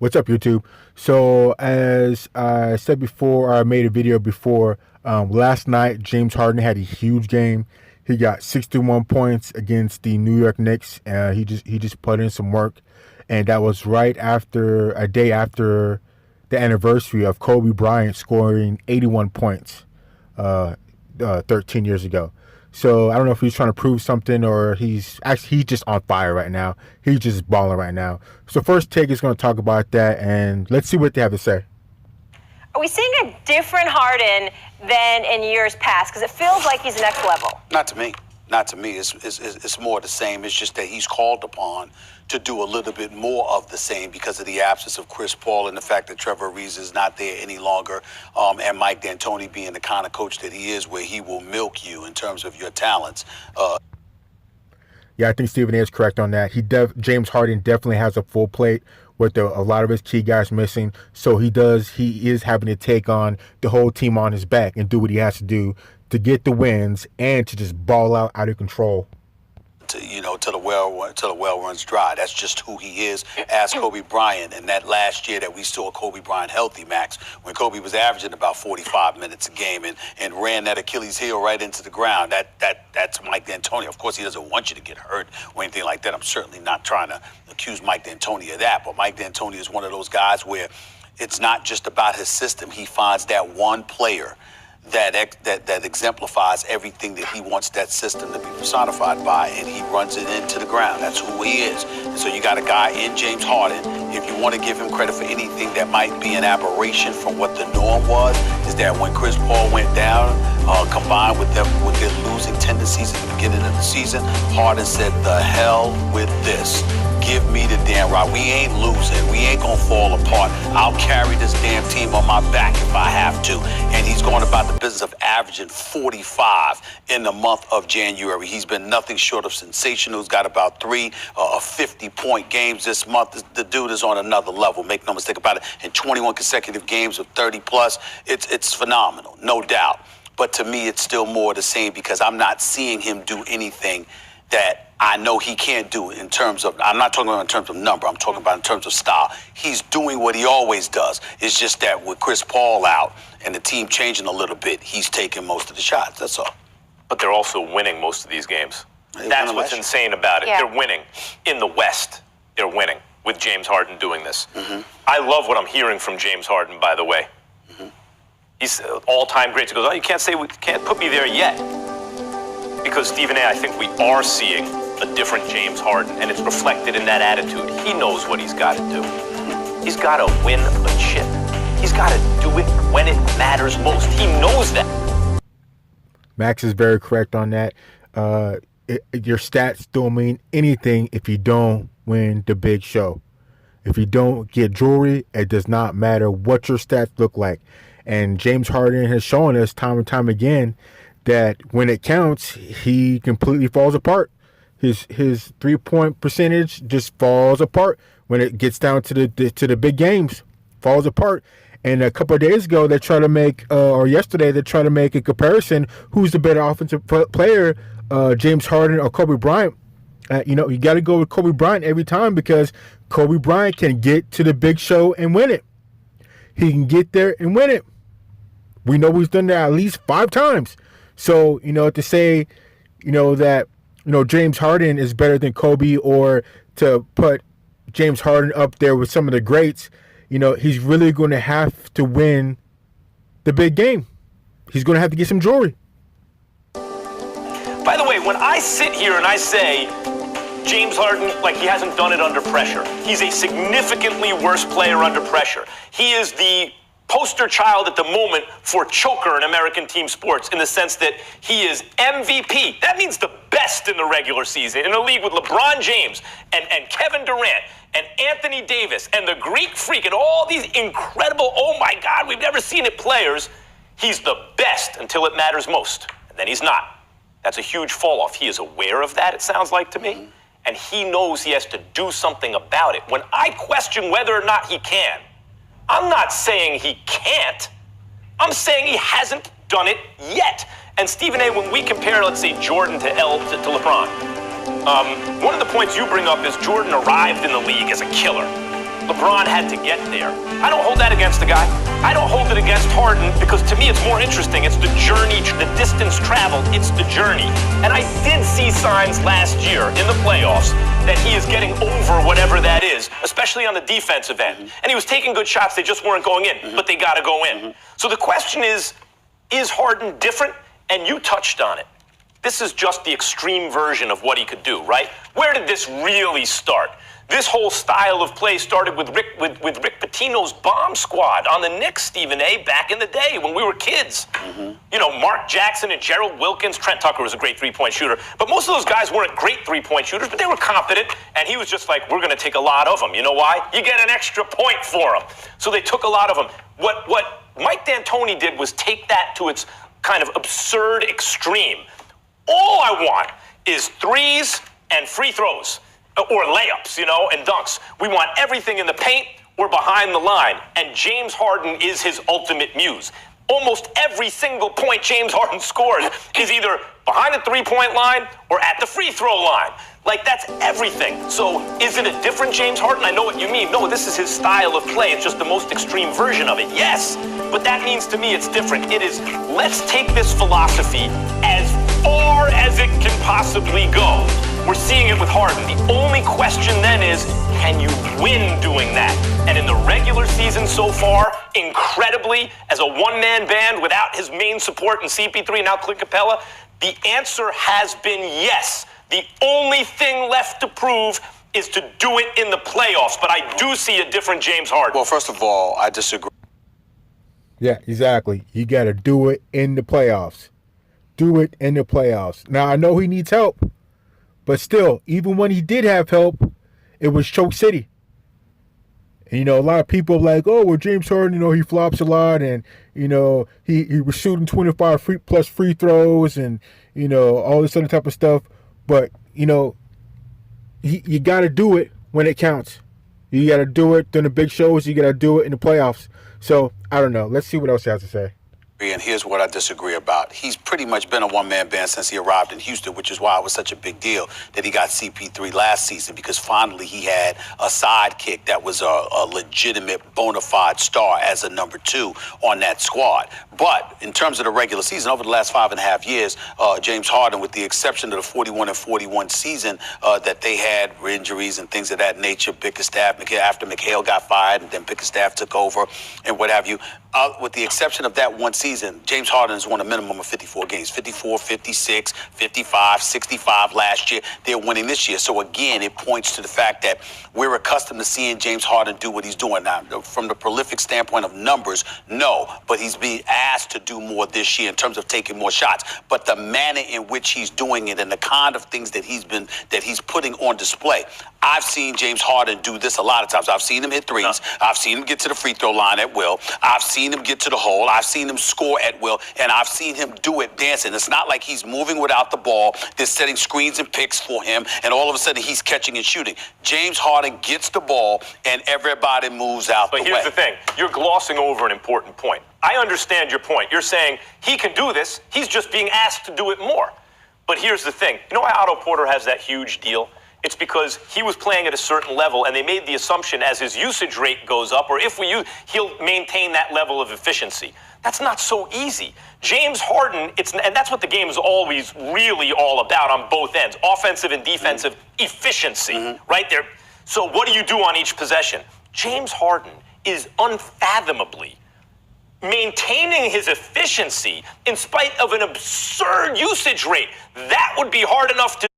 What's up, YouTube? So, as I said before, I made a video before. Last night, James Harden had a huge game. He got 61 points against the New York Knicks. He just put in some work, and that was right after a day after the anniversary of Kobe Bryant scoring 81 points 13 years ago. So I don't know if he's trying to prove something or he's just on fire right now. He's just balling right now. So first take is going to talk about that, and let's see what they have to say. Are we seeing a different Harden than in years past? Because it feels like he's next level. Not to me. Not to me. It's more the same. It's just that he's called upon to do a little bit more of the same because of the absence of Chris Paul and the fact that Trevor Ariza is not there any longer, and Mike D'Antoni being the kind of coach that he is, where he will milk you in terms of your talents. Yeah, I think Stephen A is correct on that. James Harden definitely has a full plate with a lot of his key guys missing. So he is having to take on the whole team on his back and do what he has to do to get the wins and to just ball out of control. Till the well runs dry. That's just who he is. Ask Kobe Bryant, and that last year that we saw Kobe Bryant healthy, Max, when Kobe was averaging about 45 minutes a game and ran that Achilles heel right into the ground. That's Mike D'Antoni. Of course, he doesn't want you to get hurt or anything like that. I'm certainly not trying to accuse Mike D'Antoni of that, but Mike D'Antoni is one of those guys where it's not just about his system. He finds that one player that exemplifies everything that he wants that system to be personified by, and he runs it into the ground. That's who he is. And so you got a guy in James Harden. If you want to give him credit for anything that might be an aberration from what the norm was, is that when Chris Paul went down, combined with their losing tendencies at the beginning of the season, Harden said, "The hell with this. Give me the damn rock. We ain't losing. We ain't gonna fall apart. I'll carry this damn team on my back if I have to." And he's going about the business of averaging 45 in the month of January. He's been nothing short of sensational. He's got about 3 50-point games this month. The dude is on another level. Make no mistake about it. In 21 consecutive games of 30-plus, it's phenomenal, no doubt. But to me, it's still more the same because I'm not seeing him do anything that I know he can't do in terms of, I'm not talking about in terms of number, I'm talking about in terms of style. He's doing what he always does. It's just that with Chris Paul out and the team changing a little bit, he's taking most of the shots, that's all. But they're also winning most of these games. That's what's insane about it. Yeah. They're winning. In the West, they're winning with James Harden doing this. Mm-hmm. I love what I'm hearing from James Harden, by the way. Mm-hmm. He's all-time great. He goes, you can't put me there yet. Because, Stephen A., I think we are seeing a different James Harden, and it's reflected in that attitude. He knows what he's got to do. He's got to win a chip. He's got to do it when it matters most. He knows that. Max is very correct on that. Your stats don't mean anything if you don't win the big show. If you don't get jewelry, it does not matter what your stats look like. And James Harden has shown us time and time again that when it counts, he completely falls apart. His 3-point percentage just falls apart when it gets down to the big games. Falls apart. And a couple of days ago, they tried to make, or yesterday, they tried to make a comparison. Who's the better offensive player, James Harden or Kobe Bryant? You got to go with Kobe Bryant every time because Kobe Bryant can get to the big show and win it. He can get there and win it. We know he's done that at least 5 times. So, to say, that, James Harden is better than Kobe, or to put James Harden up there with some of the greats, he's really going to have to win the big game. He's going to have to get some jewelry. By the way, when I sit here and I say James Harden, like he hasn't done it under pressure, he's a significantly worse player under pressure. He is the poster child at the moment for choker in American team sports in the sense that he is MVP. That means the best in the regular season in a league with LeBron James and Kevin Durant and Anthony Davis and the Greek Freak and all these incredible, oh my God, we've never seen it players. He's the best until it matters most. And then he's not. That's a huge fall off. He is aware of that, it sounds like to me. And he knows he has to do something about it. When I question whether or not he can, I'm not saying he can't. I'm saying he hasn't done it yet. And Stephen A., when we compare, let's say, Jordan to LeBron, one of the points you bring up is Jordan arrived in the league as a killer. LeBron had to get there. I don't hold that against the guy. I don't hold it against Harden because to me it's more interesting. It's the journey, the distance traveled. It's the journey. And I did see signs last year in the playoffs that he is getting over whatever that is, especially on the defensive end. And he was taking good shots. They just weren't going in, but they got to go in. So the question is Harden different? And you touched on it. This is just the extreme version of what he could do, right? Where did this really start? This whole style of play started with Rick Pitino's bomb squad on the Knicks, Stephen A., back in the day when we were kids. You know, Mark Jackson and Gerald Wilkins. Trent Tucker was a great three-point shooter. But most of those guys weren't great three-point shooters, but they were competent. And he was just like, we're going to take a lot of them. You know why? You get an extra point for them. So they took a lot of them. What Mike D'Antoni did was take that to its kind of absurd extreme. All I want is threes and free throws, or layups, you know, and dunks. We want everything in the paint or behind the line, and James Harden is his ultimate muse. Almost every single point James Harden scores is either behind the three-point line or at the free throw line. Like, that's everything. So is it a different James Harden? I know what you mean. No, this is his style of play. It's just the most extreme version of it. Yes, but that means to me it's different. It is, let's take this philosophy as far as it can possibly go. We're seeing it with Harden. The only question then is, can you win doing that? And in the regular season so far, incredibly, as a one-man band without his main support in CP3, now Clint Capella, the answer has been yes. The only thing left to prove is to do it in the playoffs. But I do see a different James Harden. Well, first of all, I disagree. Yeah, exactly. You got to do it in the playoffs. Do it in the playoffs. Now, I know he needs help, but still, even when he did have help, it was choke city. And, you know, a lot of people are like, oh, well, James Harden, you know, he flops a lot, and, you know, he was shooting 25 plus free throws and, you know, all this other type of stuff. But, you know, you got to do it when it counts. You got to do it during the big shows. You got to do it in the playoffs. So, I don't know. Let's see what else he has to say. And here's what I disagree about. He's pretty much been a one-man band since he arrived in Houston, which is why it was such a big deal that he got CP3 last season, because finally he had a sidekick that was a legitimate bona fide star as a number two on that squad. But in terms of the regular season, over the last 5.5 years, James Harden, with the exception of the 41-41 season that they had injuries and things of that nature, Bickerstaff, after McHale got fired and then Bickerstaff took over and what have you, with the exception of that one season, James Harden has won a minimum of 54 games, 54, 56, 55, 65 last year. They're winning this year. So, again, it points to the fact that we're accustomed to seeing James Harden do what he's doing now. From the prolific standpoint of numbers, no, but he's being asked to do more this year in terms of taking more shots. But the manner in which he's doing it and the kind of things that he's putting on display, I've seen James Harden do this a lot of times. I've seen him hit threes. I've seen him get to the free throw line at will. I've seen him get to the hole. I've seen him score at will, and I've seen him do it dancing. It's not like he's moving without the ball. They're setting screens and picks for him, and all of a sudden he's catching and shooting. James Harden gets the ball, and everybody moves out the way. But here's the thing. You're glossing over an important point. I understand your point. You're saying he can do this. He's just being asked to do it more. But here's the thing. You know why Otto Porter has that huge deal? It's because he was playing at a certain level, and they made the assumption as his usage rate goes up, or if we use, he'll maintain that level of efficiency. That's not so easy. James Harden, and that's what the game is always really all about on both ends, offensive and defensive efficiency, right there. So what do you do on each possession? James Harden is unfathomably maintaining his efficiency in spite of an absurd usage rate. That would be hard enough to